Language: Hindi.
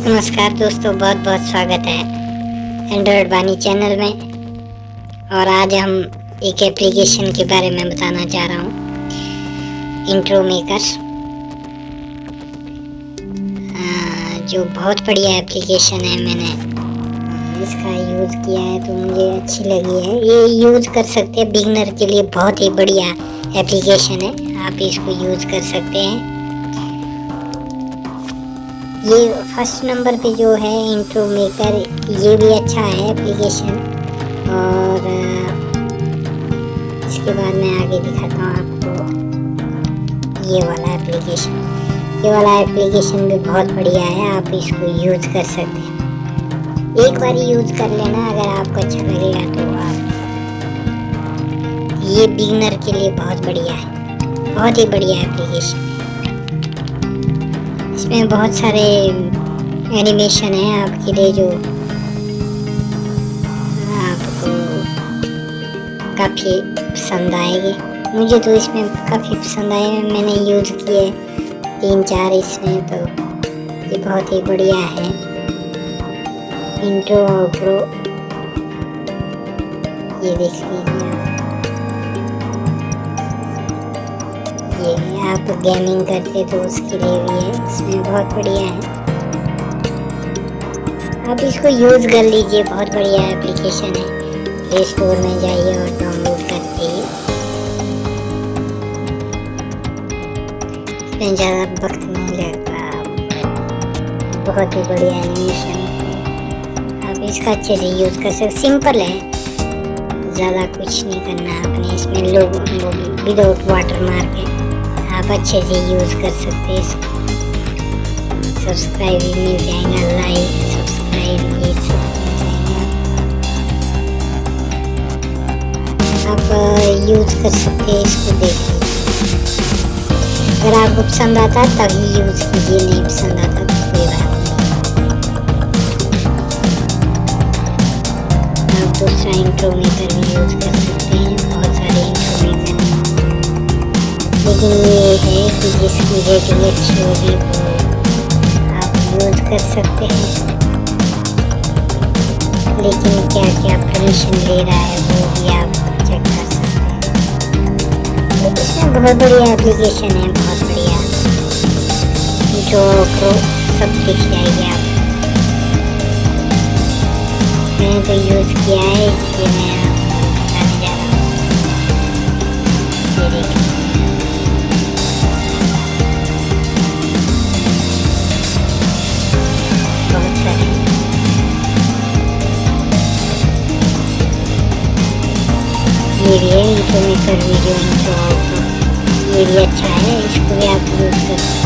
नमस्कार दोस्तों, बहुत बहुत स्वागत है एंड्रॉयड बानी चैनल में। और आज हम एक एप्लीकेशन के बारे में बताना चाह रहा हूँ, इंट्रोमेकर, जो बहुत बढ़िया एप्लीकेशन है। मैंने इसका यूज़ किया है तो मुझे अच्छी लगी है। ये यूज़ कर सकते हैं, बिगनर के लिए बहुत ही बढ़िया एप्लीकेशन है, आप इसको यूज़ कर सकते हैं। ये फर्स्ट नंबर पे जो है इंट्रोमेकर, ये भी अच्छा है एप्लीकेशन। और इसके बाद मैं आगे दिखाता हूँ आपको ये वाला एप्लीकेशन भी बहुत बढ़िया है, आप इसको यूज़ कर सकते हैं। एक बार यूज़ कर लेना, अगर आपको अच्छा लगेगा तो आप, ये बिगनर के लिए बहुत बढ़िया है, बहुत ही बढ़िया एप्लीकेशन है। इसमें बहुत सारे एनिमेशन है आपके लिए जो आपको काफ़ी पसंद आएगी। मुझे तो इसमें काफ़ी पसंद आए, मैंने यूज़ किए 3-4 इसमें, तो ये बहुत ही बढ़िया है। इंट्रो आउट्रो ये देख लीजिए, ये आप गेमिंग करते तो उसके लिए भी है, इसमें बहुत बढ़िया है। आप इसको यूज़ कर लीजिए, बहुत बढ़िया एप्लीकेशन है। प्ले स्टोर में जाइए और डाउनलोड करते ही, इसमें ज़्यादा वक्त नहीं लगता, बहुत ही बढ़िया एनिमेशन। आप इसका अच्छे से यूज़ कर सकते, सिंपल है, ज़्यादा कुछ नहीं करना आपने। इसमें लोग विदाउट वाटर मार्क है, आप अच्छे से यूज़ कर सकते हैं इसको। सब्सक्राइब भी मिल जाएगा, लाइक सब्सक्राइब ये सब मिल जाएगा, आप यूज़ कर सकते हैं इसको। देखिए, अगर आपको पसंद आता तभी यूज़ कीजिए, नहीं पसंद आता तो कोई बात नहीं। आप दूसरा इंट्रोमेकर भी यूज़ कर सकते हैं, बहुत सारे इंट्रोमेकर हैं, लेकिन ये है कि जिसकी रेटिंग अच्छी होगी वो आप यूज़ कर सकते हैं। लेकिन क्या क्या परमिशन ले रहा है वो भी आप चेक कर सकते हैं। इसमें बहुत बढ़िया एप्लीकेशन है, बहुत बढ़िया, जो सब दिख जाएगी आप। मैंने तो यूज़ किया है, इसलिए मैं आपको बताने जा रहा हूँ। ये देखिए, ये भी है इंट्रोमेकर वीडियो इंट्रो, ये भी अच्छा है, इसको भी आप यूज़ कर सकते हैं।